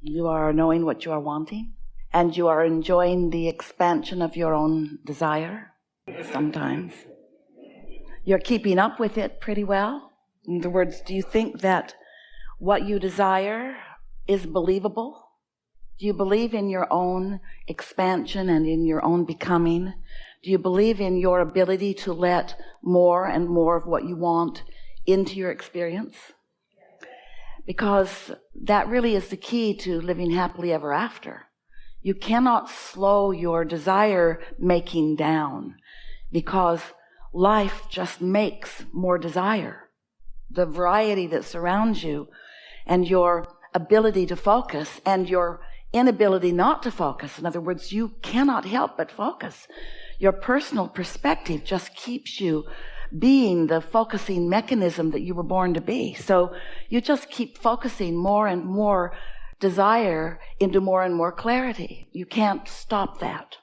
You are knowing what you are wanting, and you are enjoying the expansion of your own desire. Sometimes you're keeping up with it pretty well. In other words, do you think that what you desire is believable? Do you believe in your own expansion and in your own becoming? Do you believe in your ability to let more and more of what you want into your experience? Because that really is the key to living happily ever after. You cannot slow your desire making down, because life just makes more desire. The variety that surrounds you and your ability to focus and your inability not to focus. In other words, you cannot help but focus. Your personal perspective just keeps you being the focusing mechanism that you were born to be. So you just keep focusing more and more desire into more and more clarity. You can't stop that.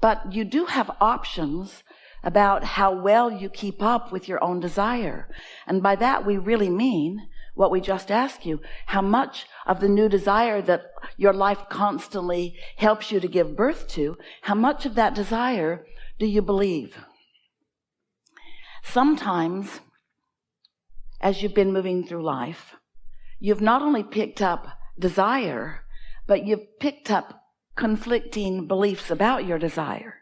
But you do have options about how well you keep up with your own desire. And by that we really mean what we just asked you. How much of the new desire that your life constantly helps you to give birth to, how much of that desire do you believe? Sometimes, as you've been moving through life, you've not only picked up desire, but you've picked up conflicting beliefs about your desire.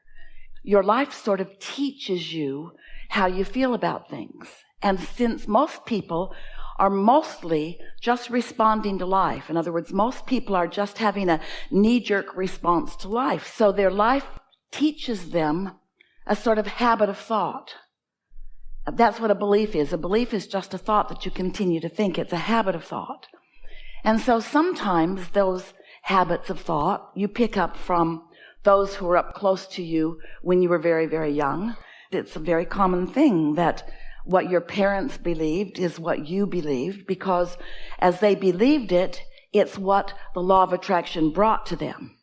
Your life sort of teaches you how you feel about things. And since most people are mostly just responding to life, in other words, most people are just having a knee-jerk response to life, so their life teaches them a sort of habit of thought. That's what a belief is. A belief is just a thought that you continue to think. It's a habit of thought. And so sometimes those habits of thought you pick up from those who were up close to you when you were very, very young. It's a very common thing that what your parents believed is what you believed, because as they believed it, it's what the law of attraction brought to them.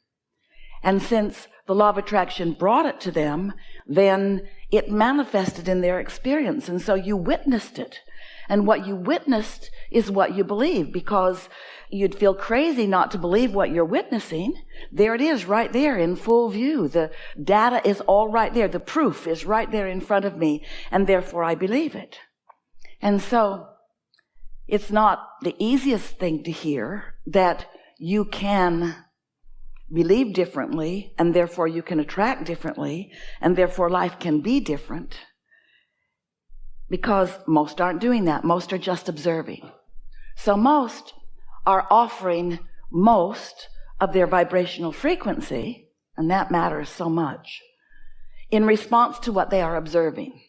And since the law of attraction brought it to them, then it manifested in their experience. And so you witnessed it. And what you witnessed is what you believe, because you'd feel crazy not to believe what you're witnessing. There it is right there in full view. The data is all right there. The proof is right there in front of me, and therefore I believe it. And so it's not the easiest thing to hear that you can believe differently, and therefore you can attract differently, and therefore life can be different, because most aren't doing that. Most are just observing. So most are offering most of their vibrational frequency, and that matters so much, in response to what they are observing.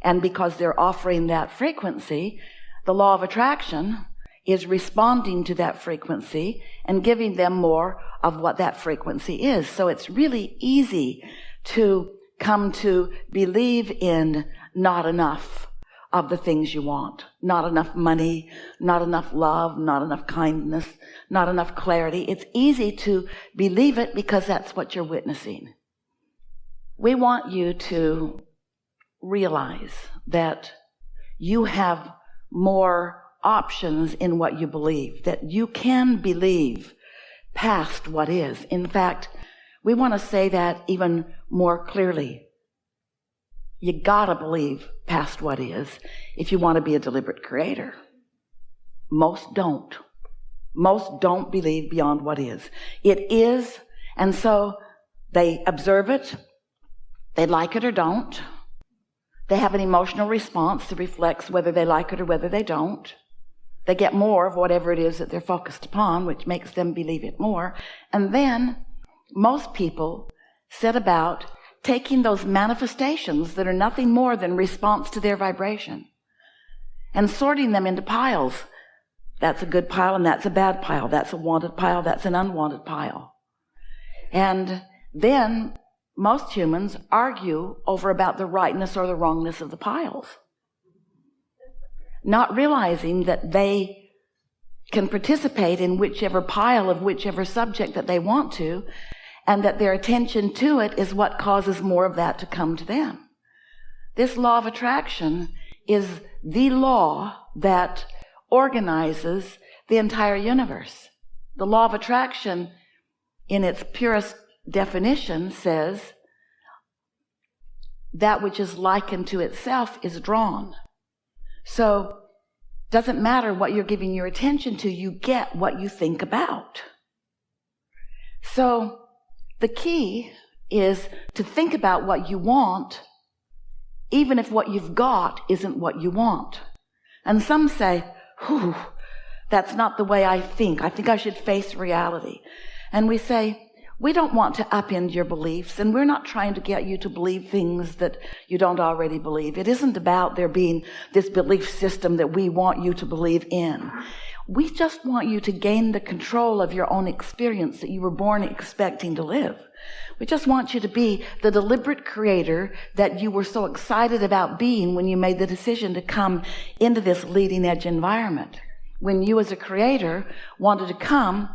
And because they're offering that frequency, the law of attraction is responding to that frequency and giving them more of what that frequency is. So it's really easy to come to believe in not enough of the things you want. Not enough money, not enough love, not enough kindness, not enough clarity. It's easy to believe it because that's what you're witnessing. We want you to realize that you have more options in what you believe, that you can believe past what is. In fact, we want to say that even more clearly. You gotta believe past what is if you want to be a deliberate creator. Most don't. Most don't believe beyond what is. It is, and so they observe it, they like it or don't. They have an emotional response that reflects whether they like it or whether they don't. They get more of whatever it is that they're focused upon, which makes them believe it more. And then most people set about taking those manifestations that are nothing more than response to their vibration and sorting them into piles. That's a good pile and that's a bad pile. That's a wanted pile. That's an unwanted pile. And then most humans argue over about the rightness or the wrongness of the piles, not realizing that they can participate in whichever pile of whichever subject that they want to, and that their attention to it is what causes more of that to come to them. This law of attraction is the law that organizes the entire universe. The law of attraction, in its purest definition, says that which is likened to itself is drawn. So doesn't matter what you're giving your attention to, you get what you think about. So the key is to think about what you want, even if what you've got isn't what you want. And some say, "Whew, that's not the way I think. I think I should face reality." And we say, we don't want to upend your beliefs, and we're not trying to get you to believe things that you don't already believe. It isn't about there being this belief system that we want you to believe in. We just want you to gain the control of your own experience that you were born expecting to live. We just want you to be the deliberate creator that you were so excited about being when you made the decision to come into this leading edge environment. When you as a creator wanted to come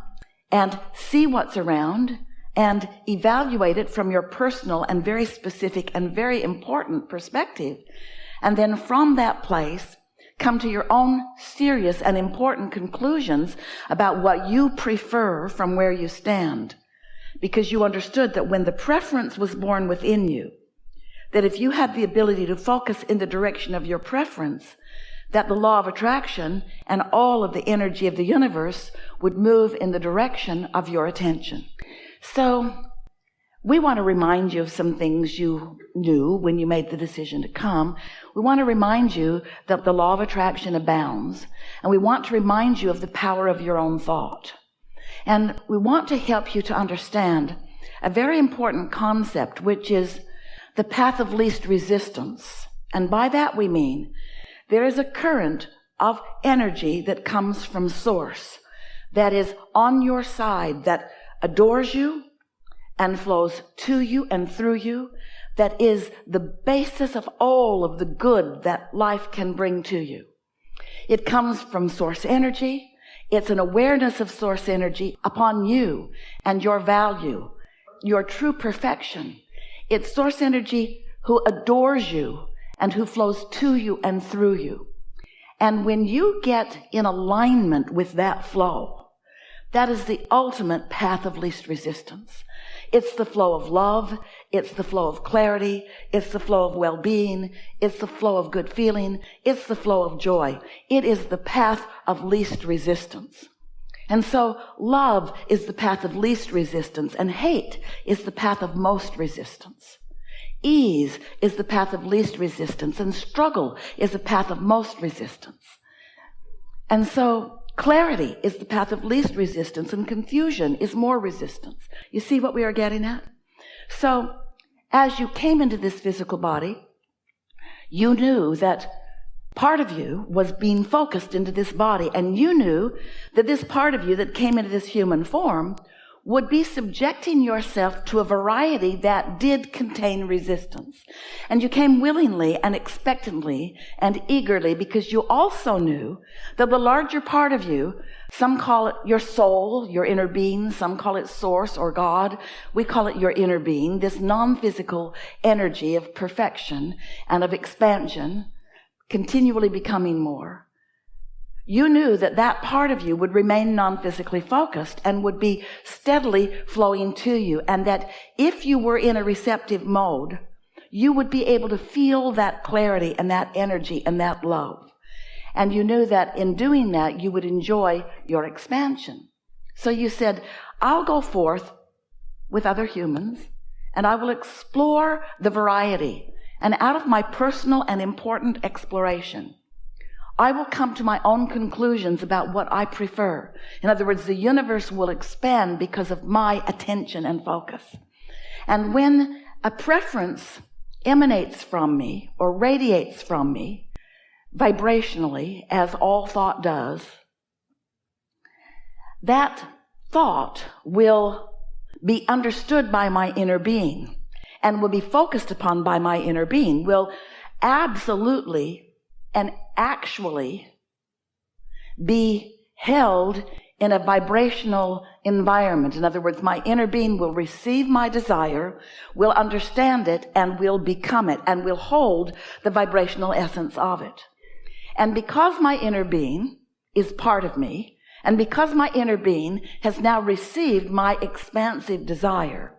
and see what's around and evaluate it from your personal and very specific and very important perspective. And then from that place, come to your own serious and important conclusions about what you prefer from where you stand. Because you understood that when the preference was born within you, that if you had the ability to focus in the direction of your preference, that the law of attraction and all of the energy of the universe would move in the direction of your attention. So we want to remind you of some things you knew when you made the decision to come. We want to remind you that the law of attraction abounds, and we want to remind you of the power of your own thought. And we want to help you to understand a very important concept, which is the path of least resistance. And by that we mean there is a current of energy that comes from source, that is on your side, that adores you and flows to you and through you, that is the basis of all of the good that life can bring to you. It comes from source energy. It's an awareness of source energy upon you and your value, your true perfection. It's source energy who adores you and who flows to you and through you. And when you get in alignment with that flow, that is the ultimate path of least resistance. It's the flow of love. It's the flow of clarity. It's the flow of well-being. It's the flow of good feeling. It's the flow of joy. It is the path of least resistance. And so love is the path of least resistance, and hate is the path of most resistance. Ease is the path of least resistance, and struggle is the path of most resistance. And so clarity is the path of least resistance, and confusion is more resistance. You see what we are getting at? So as you came into this physical body, you knew that part of you was being focused into this body, and you knew that this part of you that came into this human form would be subjecting yourself to a variety that did contain resistance. And you came willingly and expectantly and eagerly, because you also knew that the larger part of you, some call it your soul, your inner being, some call it source or God. We call it your inner being, this non-physical energy of perfection and of expansion, continually becoming more. You knew that that part of you would remain non-physically focused and would be steadily flowing to you, and that if you were in a receptive mode, you would be able to feel that clarity and that energy and that love. And you knew that in doing that, you would enjoy your expansion. So you said, I'll go forth with other humans, and I will explore the variety. And out of my personal and important exploration, I will come to my own conclusions about what I prefer. In other words, the universe will expand because of my attention and focus. And when a preference emanates from me or radiates from me vibrationally, as all thought does, that thought will be understood by my inner being and will be focused upon by my inner being, will absolutely and actually be held in a vibrational environment. In other words, my inner being will receive my desire, will understand it, and will become it, and will hold the vibrational essence of it. And because my inner being is part of me, And because my inner being has now received my expansive desire,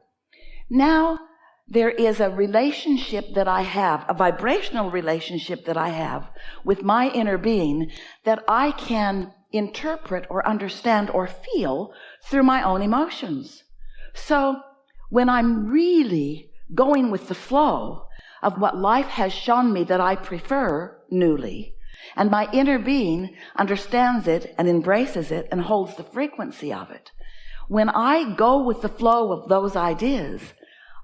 now there is a relationship that I have, a vibrational relationship that I have with my inner being that I can interpret or understand or feel through my own emotions. So when I'm really going with the flow of what life has shown me that I prefer newly, and my inner being understands it and embraces it and holds the frequency of it, when I go with the flow of those ideas,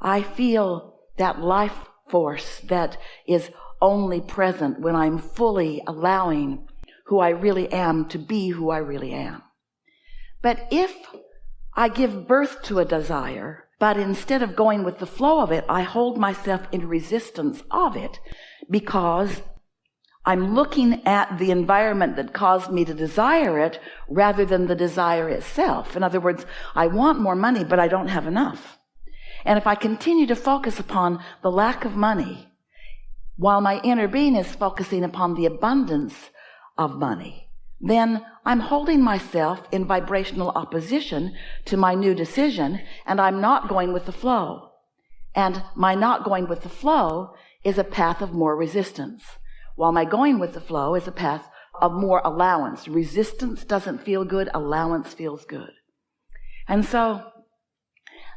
I feel that life force that is only present when I'm fully allowing who I really am to be who I really am. But if I give birth to a desire, but instead of going with the flow of it, I hold myself in resistance of it because I'm looking at the environment that caused me to desire it rather than the desire itself. In other words, I want more money, but I don't have enough. And if I continue to focus upon the lack of money, while my inner being is focusing upon the abundance of money, then I'm holding myself in vibrational opposition to my new decision, and I'm not going with the flow. And my not going with the flow is a path of more resistance, while my going with the flow is a path of more allowance. Resistance doesn't feel good, allowance feels good. And so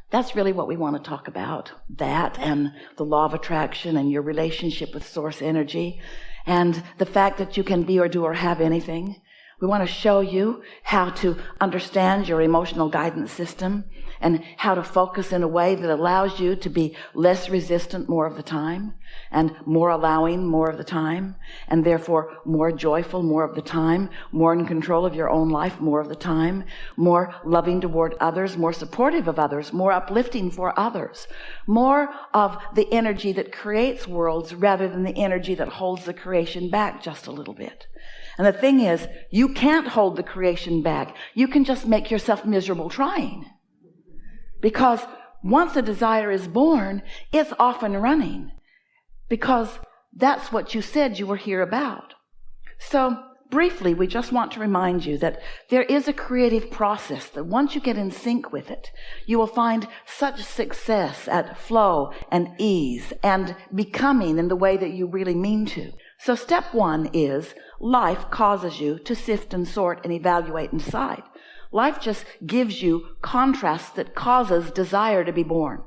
that's really what we want to talk about, that and the law of attraction and your relationship with source energy and the fact that you can be or do or have anything. We want to show you how to understand your emotional guidance system and how to focus in a way that allows you to be less resistant more of the time and more allowing more of the time and therefore more joyful more of the time, more in control of your own life more of the time, more loving toward others, more supportive of others, more uplifting for others, more of the energy that creates worlds rather than the energy that holds the creation back just a little bit. And the thing is, you can't hold the creation back. You can just make yourself miserable trying. Because once a desire is born, it's off and running. Because that's what you said you were here about. So briefly, we just want to remind you that there is a creative process that once you get in sync with it, you will find such success at flow and ease and becoming in the way that you really mean to. So step one is life causes you to sift and sort and evaluate and decide. Life just gives you contrasts that causes desire to be born.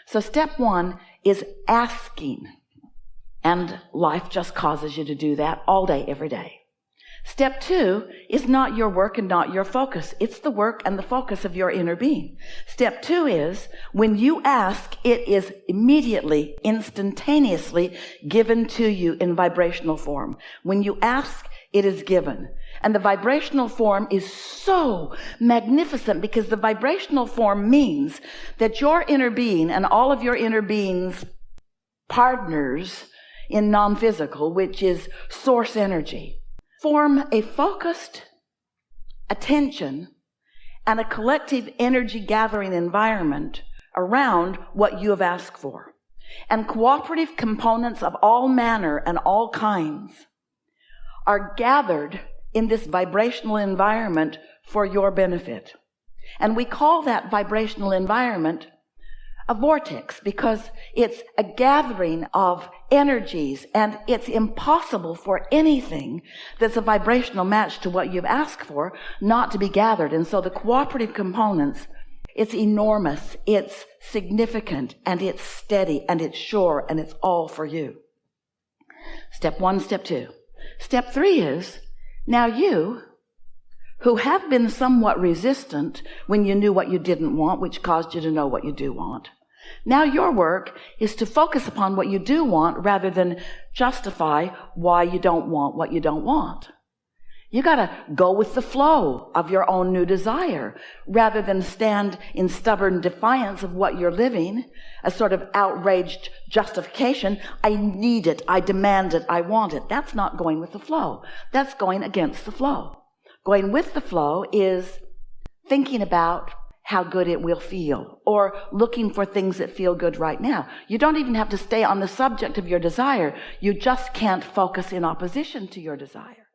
So step one is asking. And life just causes you to do that all day, every day. Step two is not your work and not your focus. It's the work and the focus of your inner being. Step two is when you ask, it is immediately, instantaneously given to you in vibrational form. When you ask, it is given. And the vibrational form is so magnificent because the vibrational form means that your inner being and all of your inner being's partners in non-physical, which is source energy, form a focused attention and a collective energy gathering environment around what you have asked for. And cooperative components of all manner and all kinds are gathered in this vibrational environment for your benefit. And we call that vibrational environment a vortex because it's a gathering of energies, and it's impossible for anything that's a vibrational match to what you've asked for not to be gathered. And so the cooperative components, it's enormous, it's significant, and it's steady, and it's sure, and it's all for you. Step one, step two. Step three is, now you, who have been somewhat resistant when you knew what you didn't want, which caused you to know what you do want, now your work is to focus upon what you do want rather than justify why you don't want what you don't want. You got to go with the flow of your own new desire rather than stand in stubborn defiance of what you're living, a sort of outraged justification. I need it, I demand it, I want it. That's not going with the flow. That's going against the flow. Going with the flow is thinking about how good it will feel, or looking for things that feel good right now. You don't even have to stay on the subject of your desire. You just can't focus in opposition to your desire.